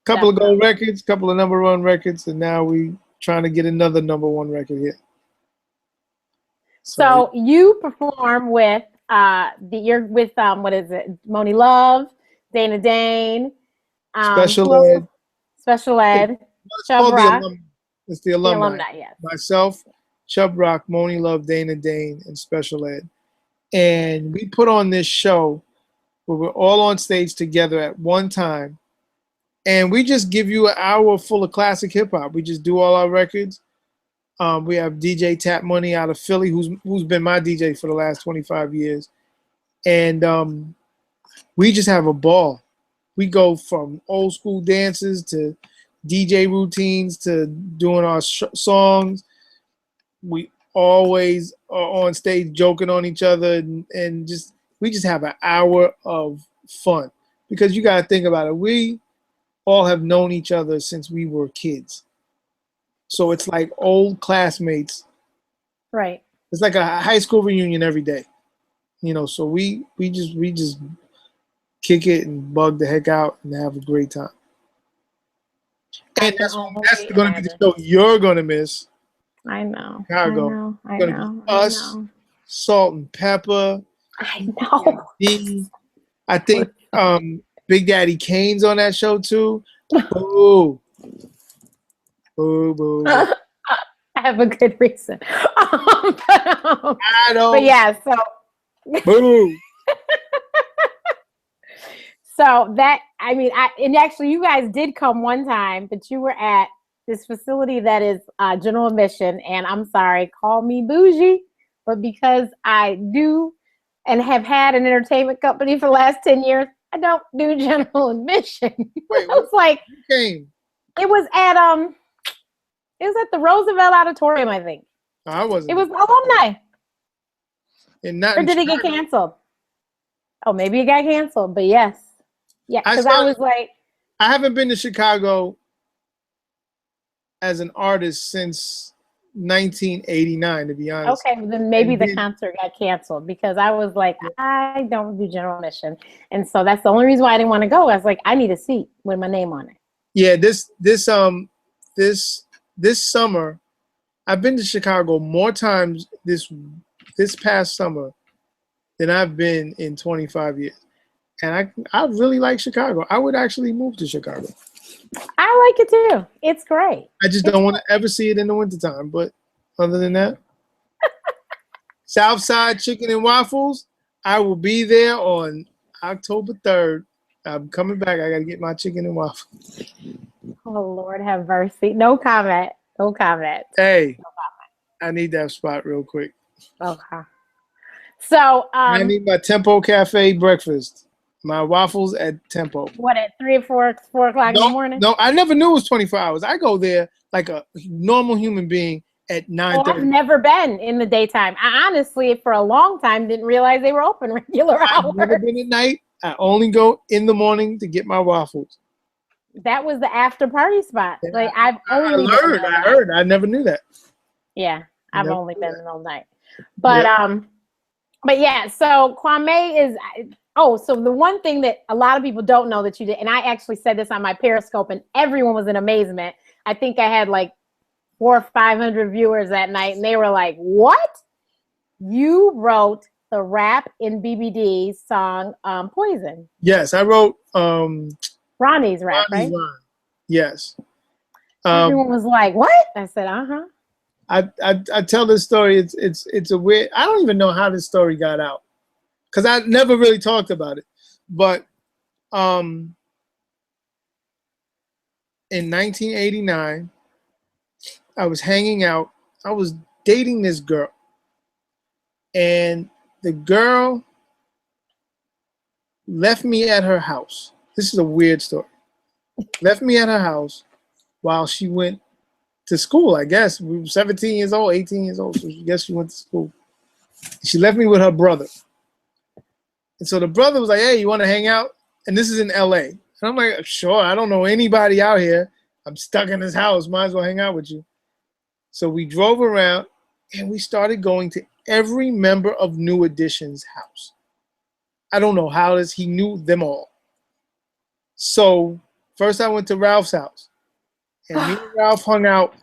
couple of gold records, couple of number 1 records, and now we trying to get another number 1 record here. So you perform with you're with what is it? Ownlee Love, Dana Dane, Special Ed. Chub Rock. It's the alumni. Yes. Myself, Chub Rock, Ownlee Love, Dana Dane, and Special Ed. And we put on this show where we're all on stage together at one time. And we just give you an hour full of classic hip hop. We just do all our records. We have DJ Tap Money out of Philly, who's been my DJ for the last 25 years. And we just have a ball. We go from old school dances to DJ routines to doing our songs. We always are on stage joking on each other, and we just have an hour of fun, because you got to think about it. We all have known each other since we were kids, so it's like old classmates. Right. It's like a high school reunion every day, So we just kick it and bug the heck out and have a great time. And that's going to be the show you're going to miss. I know. Chicago. I know. Us, Salt and Pepper. I know. I think Big Daddy Kane's on that show too. Boo. Boo, boo. I have a good reason. I don't. But yeah, so. Boo. So and actually you guys did come one time, but you were at this facility that is general admission, and I'm sorry, call me bougie, but because I do and have had an entertainment company for the last 10 years, I don't do general admission. Wait, I was like, came? It was at the Roosevelt Auditorium, I think. I wasn't. It was alumni. Or did it get canceled? Oh, maybe it got canceled, but yes. Yeah, because I was like, I haven't been to Chicago as an artist since 1989, to be honest. Okay, then maybe the concert got canceled, because I was like, I don't do general admission, and so that's the only reason why I didn't want to go. I was like, I need a seat with my name on it. Yeah, this summer, I've been to Chicago more times this past summer than I've been in 25 years. And I really like Chicago. I would actually move to Chicago. I like it too. It's great. I just don't want to ever see it in the wintertime. But other than that, Southside Chicken and Waffles, I will be there on October 3rd. I'm coming back. I got to get my chicken and waffles. Oh, Lord have mercy. No comment. No comment. Hey, no comment. I need that spot real quick. Okay. So I need my Tempo Cafe breakfast. My waffles at Tempo. What, at 3 or 4 o'clock in the morning? No, I never knew it was 24 hours. I go there like a normal human being at 9:30. Well, I've never been in the daytime. I honestly, for a long time, didn't realize they were open regular hours. I've never been at night. I only go in the morning to get my waffles. That was the after party spot. Like I heard. I never knew that. Yeah, I've only been in all night. But yeah, so Kwame is, so the one thing that a lot of people don't know that you did, and I actually said this on my Periscope and everyone was in amazement. I think I had like 400 or 500 viewers that night and they were like, what? You wrote the rap in BBD's song, Poison. Yes, I wrote Ronnie's rap, right? Rhyme. Yes. Everyone was like, what? I said, uh-huh. I tell this story. It's a weird. I don't even know how this story got out because I never really talked about it. But in 1989, I was hanging out. I was dating this girl, and the girl left me at her house. This is a weird story. Left me at her house while she went to school, I guess. We were 17 years old, 18 years old, so I guess she went to school. She left me with her brother. And so the brother was like, hey, you want to hang out? And this is in LA. And I'm like, sure, I don't know anybody out here. I'm stuck in this house, might as well hang out with you. So we drove around and we started going to every member of New Edition's house. I don't know how this, he knew them all. So first I went to Ralph's house. And me and Ralph hung out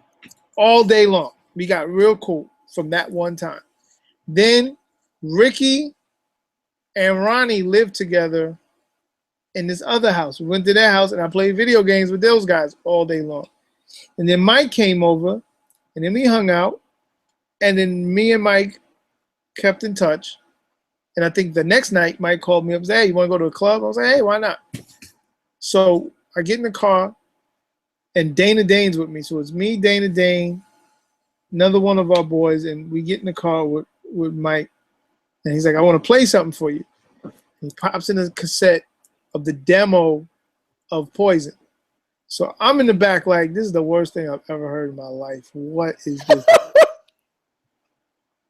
all day long. We got real cool from that one time. Then Ricky and Ronnie lived together in this other house. We went to their house and I played video games with those guys all day long. And then Mike came over and then we hung out. And then me and Mike kept in touch. And I think the next night Mike called me up and said, hey, you want to go to a club? I was like, hey, why not? So I get in the car. And Dana Dane's with me. So it's me, Dana Dane, another one of our boys, and we get in the car with Mike. And he's like, I want to play something for you. He pops in a cassette of the demo of Poison. So I'm in the back like, this is the worst thing I've ever heard in my life. What is this?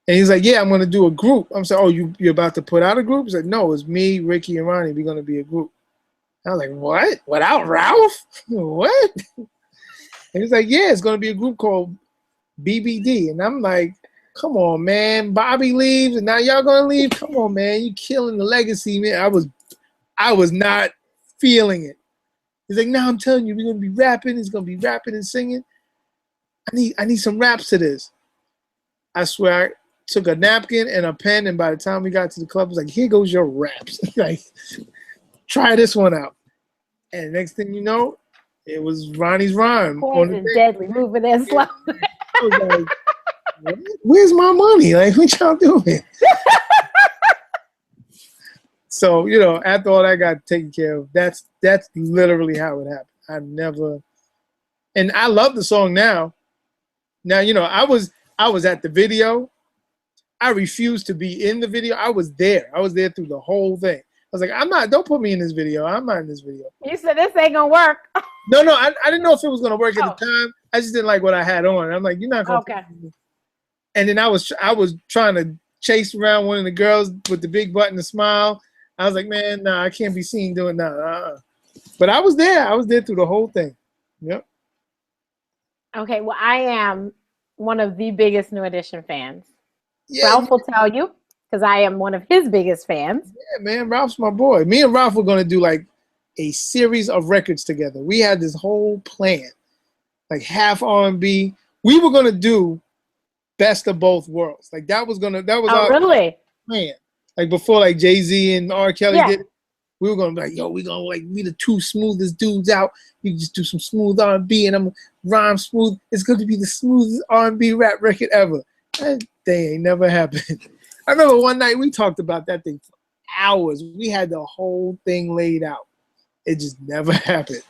And he's like, yeah, I'm going to do a group. I'm saying, oh, you're about to put out a group? He's like, no, it's me, Ricky, and Ronnie. We're going to be a group. I was like, what? Without Ralph? What? And he's like, yeah, it's going to be a group called BBD. And I'm like, come on, man. Bobby leaves, and now y'all going to leave? Come on, man. You killing the legacy, man. I was not feeling it. He's like, no, I'm telling you, we're going to be rapping. It's going to be rapping and singing. I need some raps to this. I swear, I took a napkin and a pen, and by the time we got to the club, I was like, here goes your raps. Like, try this one out. And next thing you know, it was Ronnie's rhyme. Poison deadly, moving that slow. I was like, where's my money? Like, what y'all doing? So, you know, after all that got taken care of, that's literally how it happened. And I love the song now. Now, you know, I was at the video. I refused to be in the video. I was there. I was there through the whole thing. I was like, don't put me in this video. I'm not in this video. You said this ain't gonna work. No, I didn't know if it was gonna work at the time. I just didn't like what I had on. I'm like, you're not gonna. Okay. And then I was trying to chase around one of the girls with the big butt and the smile. I was like, man, nah, I can't be seen doing that. But I was there. I was there through the whole thing. Yep. Okay, well, I am one of the biggest New Edition fans. Yeah, Ralph will tell you, because I am one of his biggest fans. Yeah, man, Ralph's my boy. Me and Ralph were going to do like a series of records together. We had this whole plan, like half R&B. We were going to do Best of Both Worlds. Like that was our really? plan. Like before, like Jay-Z and R. Kelly did it. We were going to be like, yo, we're going to like be the two smoothest dudes out. You can just do some smooth R&B and I'm rhyme smooth. It's going to be the smoothest R&B rap record ever. That thing ain't never happened. I remember one night we talked about that thing for hours. We had the whole thing laid out. It just never happened.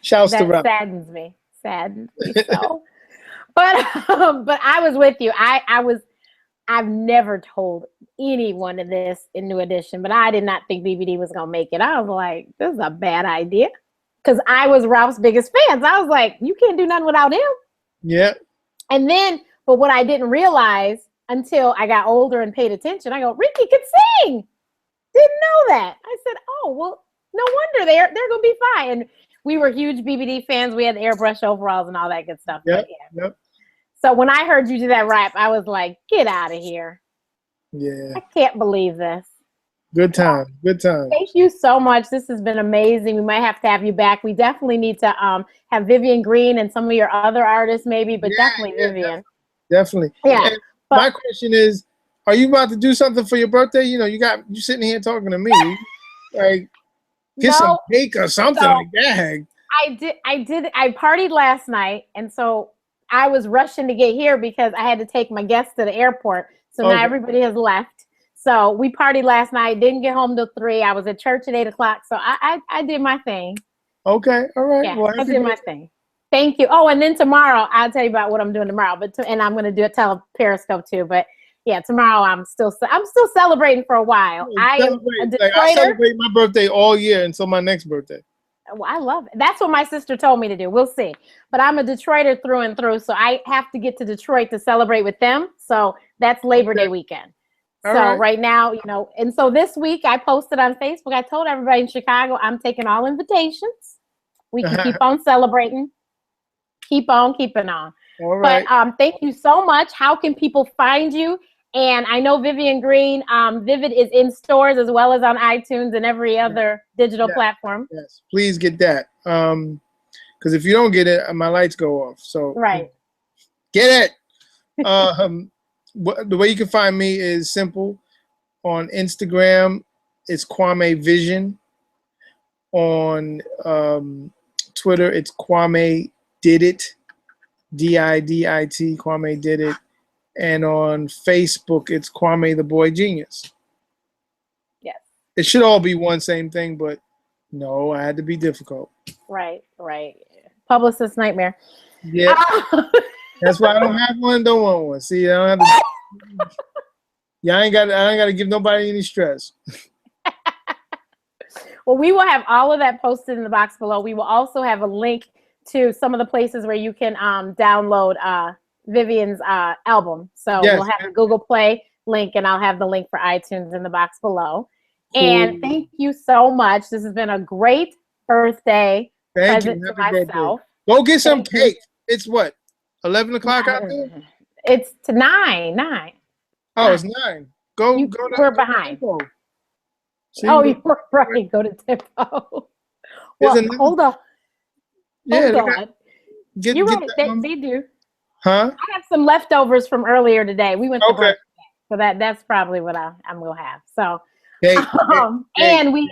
Shouts to Ralph. Saddens me so. But I was with you. I've never told anyone of this in New Edition, but I did not think BBD was gonna make it. I was like, this is a bad idea. Because I was Ralph's biggest fan. I was like, you can't do nothing without him. Yeah. And then, but what I didn't realize until I got older and paid attention, I go, Ricky could sing. Didn't know that. I said, oh, well, no wonder they're gonna be fine. And we were huge BBD fans. We had the airbrush overalls and all that good stuff. Yep. Yep. So when I heard you do that rap, I was like, get out of here. Yeah. I can't believe this. Good time. Good time. Thank you so much. This has been amazing. We might have to have you back. We definitely need to have Vivian Green and some of your other artists maybe, but definitely Vivian. Definitely. Yeah. But my question is, are you about to do something for your birthday? You know, you sitting here talking to me. Like, get some cake or something like that. I partied last night, and so I was rushing to get here because I had to take my guests to the airport. So now everybody has left. So we partied last night, didn't get home till 3. I was at church at 8 o'clock. So I did my thing. Okay. All right. Yeah, well, I did my thing. Thank you. Oh, and then tomorrow, I'll tell you about what I'm doing tomorrow. And I'm going to tell Periscope too. But yeah, tomorrow I'm still celebrating for a while. I am a Detroiter. Like, I celebrate my birthday all year until my next birthday. Well, I love it. That's what my sister told me to do. We'll see. But I'm a Detroiter through and through, so I have to get to Detroit to celebrate with them. So that's Labor Day weekend. So right now, and so this week I posted on Facebook. I told everybody in Chicago I'm taking all invitations. We can keep on celebrating. Keep on keeping on. All right. But thank you so much. How can people find you? And I know Vivian Green, Vivid is in stores as well as on iTunes and every other digital platform. Yes, please get that. Because if you don't get it, my lights go off. So get it. The way you can find me is simple. On Instagram, it's Kwame Vision. On Twitter, it's Kwame Did It. DIDIT. Kwame Did It. And on Facebook, it's Kwame the Boy Genius. Yes. It should all be one same thing, but no, I had to be difficult. Right. Publicist nightmare. Yeah. That's why I don't have one, don't want one. See, I don't have to. Yeah, I ain't got to give nobody any stress. Well, we will have all of that posted in the box below. We will also have a link to some of the places where you can download Vivian's album. So we'll have the Google Play link, and I'll have the link for iTunes in the box below. Cool. And thank you so much. This has been a great birthday present to myself. Birthday. Go get some cake. It's what, 11 o'clock out there? It's to 9. Oh, it's 9. Go. We're behind. Oh, you're right. Go to Tempo. Well, hold on. Yeah, hold on. You're right. They do. Huh? I have some leftovers from earlier today. We went to break today, so that's probably what I'm gonna have. So, and we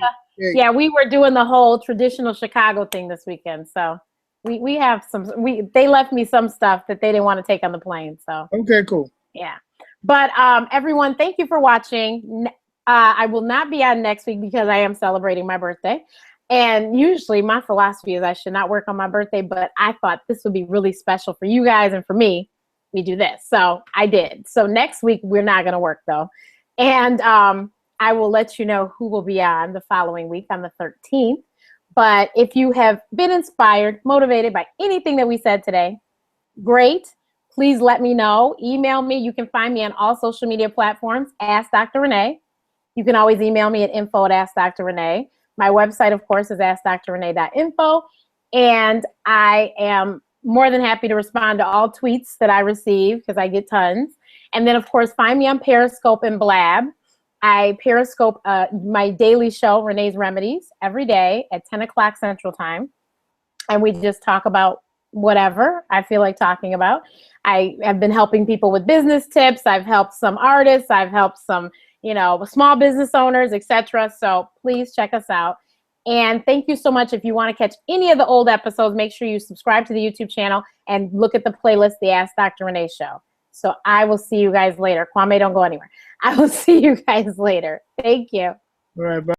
were doing the whole traditional Chicago thing this weekend. So we have they left me some stuff that they didn't want to take on the plane. So okay, cool. Yeah, but everyone, thank you for watching. I will not be on next week because I am celebrating my birthday. And usually my philosophy is I should not work on my birthday, but I thought this would be really special for you guys and for me. We do this. So I did. So next week, we're not going to work though. And I will let you know who will be on the following week on the 13th. But if you have been inspired, motivated by anything that we said today, great. Please let me know. Email me. You can find me on all social media platforms. Ask Dr. Renee. You can always email me at info@AskDrRenee. My website, of course, is askdrrenee.info. And I am more than happy to respond to all tweets that I receive because I get tons. And then, of course, find me on Periscope and Blab. I Periscope my daily show, Renee's Remedies, every day at 10 o'clock Central Time. And we just talk about whatever I feel like talking about. I have been helping people with business tips. I've helped some artists. I've helped some small business owners, etc. So please check us out. And thank you so much. If you want to catch any of the old episodes, make sure you subscribe to the YouTube channel and look at the playlist, the Ask Dr. Renee Show. So I will see you guys later. Kwame, don't go anywhere. I will see you guys later. Thank you. All right, bye.